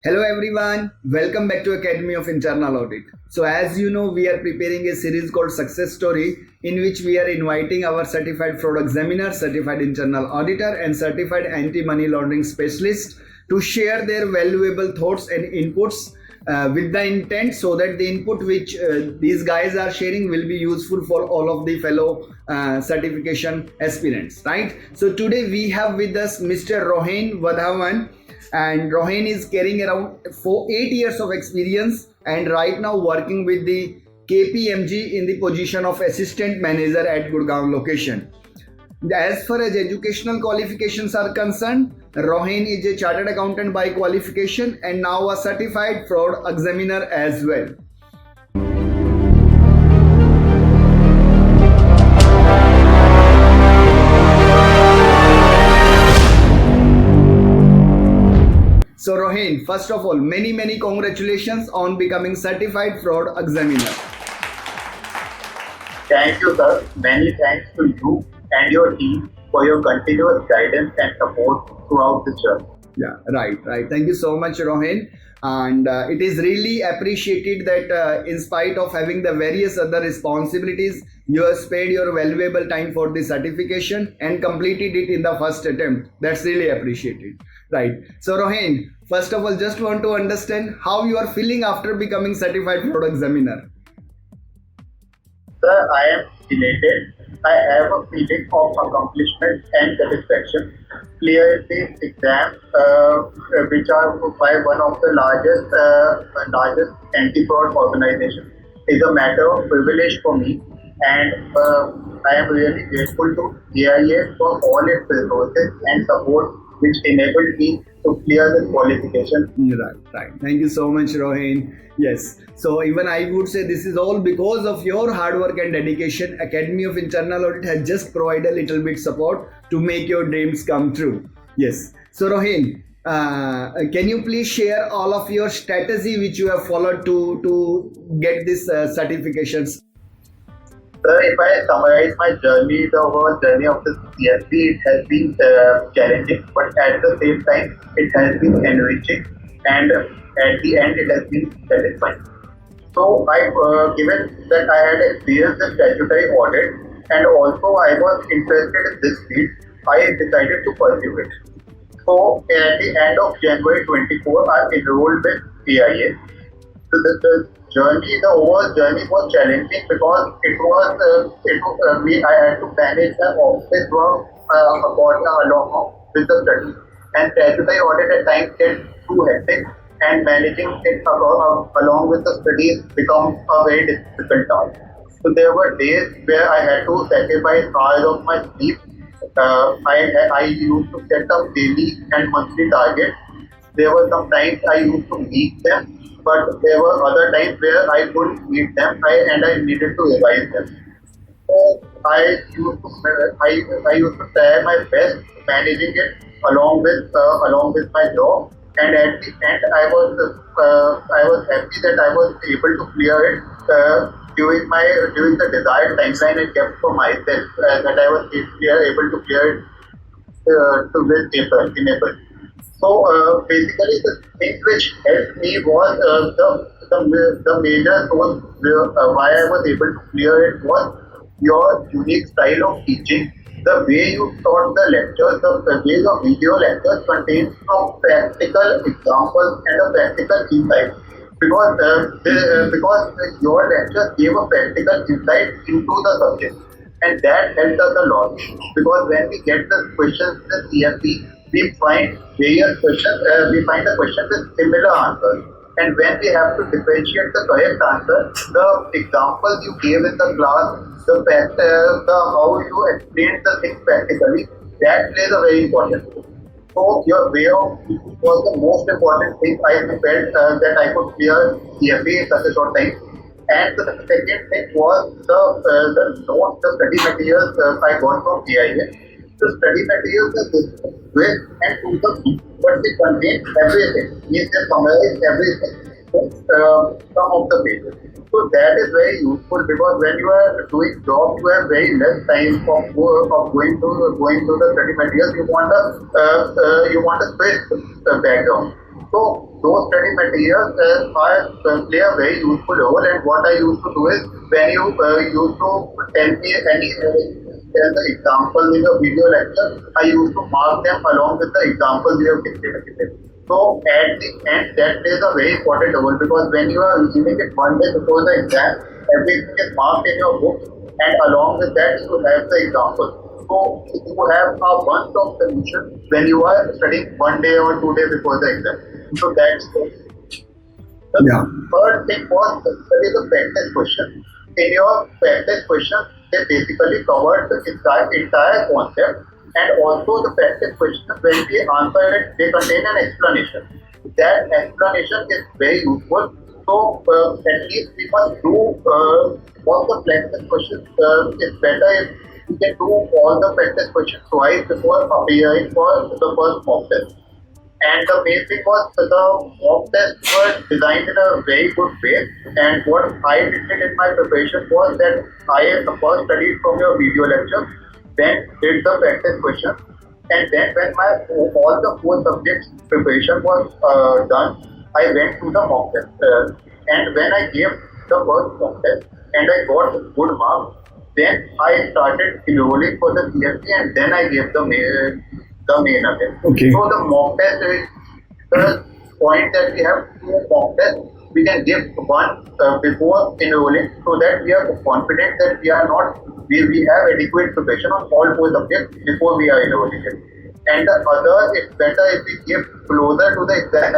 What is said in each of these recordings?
Hello everyone, welcome back to Academy of Internal Audit. So as you know, we are preparing a series called Success Story in which we are inviting our Certified Fraud Examiner, Certified Internal Auditor and Certified Anti-Money Laundering Specialist to share their valuable thoughts and inputs with the intent so that the input which these guys are sharing will be useful for all of the fellow certification aspirants, right? So today we have with us Mr. Rohen Wadhawan, and Rohen is carrying around 8 years of experience and right now working with the KPMG in the position of assistant manager at Gurgaon location. As far as educational qualifications are concerned, Rohen is a chartered accountant by qualification and now a certified fraud examiner as well. So Rohen, first of all, many congratulations on becoming certified fraud examiner. Thank you, sir. Many thanks to you and your team for your continuous guidance and support throughout this journey. Yeah, right. Thank you so much, Rohen. And it is really appreciated that in spite of having the various other responsibilities, you have spared your valuable time for the certification and completed it in the first attempt. That's really appreciated. Right. So Rohen, first of all, just want to understand how you are feeling after becoming certified fraud examiner. Sir, I am elated. I have a feeling of accomplishment and satisfaction. Cleared the exam, which are by one of the largest anti-fraud organizations, is a matter of privilege for me, and I am really grateful to CIA for all its resources and support which enabled me to clear this qualification. Right. Thank you so much, Rohin. Yes. So even I would say this is all because of your hard work and dedication. Academy of Internal Audit has just provided a little bit support to make your dreams come true. Yes. So Rohin, can you please share all of your strategy which you have followed to get this certifications? Sir, if I summarize my journey, the overall journey of this CFE, it has been challenging, but at the same time, it has been enriching, and at the end, it has been satisfying. So, given that I had experience in statutory audit, and also I was interested in this field, I decided to pursue it. So, at the end of January 24, I enrolled with CIA. So the overall journey was challenging because I had to manage the office work along with the study, and statutory audit at times gets too hectic, and managing it along with the studies becomes a very difficult task. So there were days where I had to sacrifice hours of my sleep. I used to set up daily and monthly targets. There were some times I used to meet them, but there were other times where I couldn't meet them and I needed to revise them. So I used to try my best managing it along with my job, and at the end I was happy that I was able to clear it during the desired timeline I kept for myself, that I was able to clear it to this in April. So basically, the thing which helped me was the major source why I was able to clear it was your unique style of teaching. The way you taught the lectures, the way your video lectures contain some practical examples and a practical insight. Because your lectures gave a practical insight into the subject, and that helped us a lot. Because when we get the questions in the CFE, we find various questions. We find the question with similar answers, and when we have to differentiate the correct answer, the examples you gave in the class, the how you explained the things practically, that plays a very important role. So your way of teaching was the most important thing I felt that I could clear CFE in such a short time. And the second thing was the notes, the study materials I got from CIA. The study materials are with and to the beat, but they contain everything. Means they summarize everything in some of the pages. So that is very useful because when you are doing job, you have very less time of going through the study materials. You want a quick background. So those study materials play a very useful role. And what I used to do is, when you used to tell me any tell the examples in the video lecture, I used to mark them along with the examples you have dictated. So at the end, that plays a very important role, because when you are receiving it one day before the exam, everything is marked in your book, and along with that you have the example. So you have a bunch of solutions when you are studying one day or 2 days before the exam. So that's the third thing was study the practice question. In your practice question, they basically covered the entire concept, and also the practice question, when we answer it, they contain an explanation. That explanation is very useful. So at least we must do all the practice questions. It's better if we can do all the practice questions twice before appearing for the first mock test. And the main thing was the mock tests were designed in a very good way. And what I did in my preparation was that I first studied from your video lecture, then did the practice question, and then when all the 4 subjects preparation was done, I went to the mock test. And when I gave the first mock test and I got good marks, then I started enrolling for the CFE, and then I gave the main attempt. Okay. So the mock test is the point that we have 2 mock tests. We can give one before enrolling, so that we are confident that we have adequate preparation on all 4 subjects before we are enrolling it. And the other, it's better if we give closer to the exam,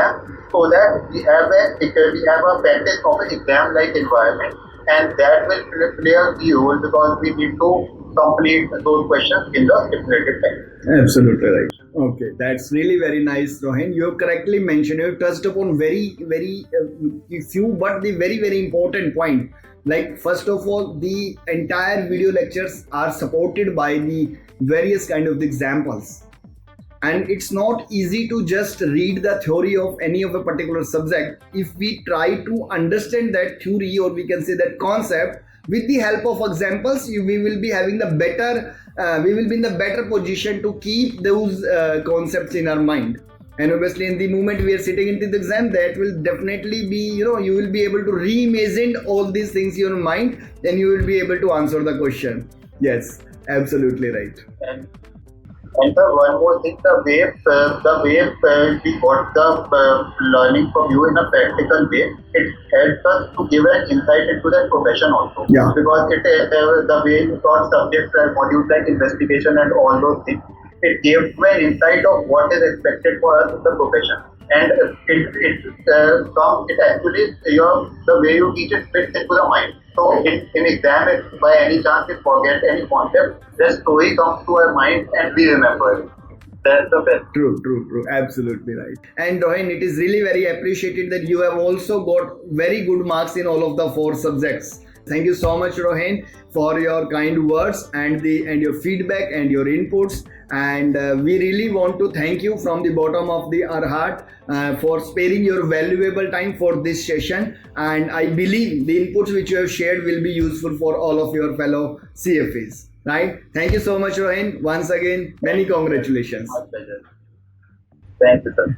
so that we have a practice of an exam-like environment, and that will play a key role, because we need to complete those questions in the stipulated time. Absolutely right. Okay, that's really very nice, Rohen. You have correctly mentioned, you have touched upon very few, but the very important point. Like, first of all, the entire video lectures are supported by the various kind of examples. And it's not easy to just read the theory of any of a particular subject. If we try to understand that theory, or we can say that concept, with the help of examples, we will be having the better, we will be in the better position to keep those concepts in our mind. And obviously, in the moment we are sitting into the exam, that will definitely be, you will be able to reimagine all these things in your mind, then you will be able to answer the question. Yes, absolutely right. And the one more thing, the way we got the learning from you in a practical way, it helps us to give an insight into that profession also. Yeah. Because the way you taught subjects and modules like investigation and all those things, it gave you an insight of what is expected for us in the profession. And it actually, the way you teach it fits into the mind. So in exam, if by any chance we forget any concept, the story comes to our mind and we remember it. That's the best. True. Absolutely right. And Rohen, it is really very appreciated that you have also got very good marks in all of the 4 subjects. Thank you so much, Rohen, for your kind words and your feedback and your inputs. And we really want to thank you from the bottom of our heart for sparing your valuable time for this session. And I believe the inputs which you have shared will be useful for all of your fellow CFEs. Right? Thank you so much, Rohen. Once again, many congratulations. My pleasure. Thank you, sir.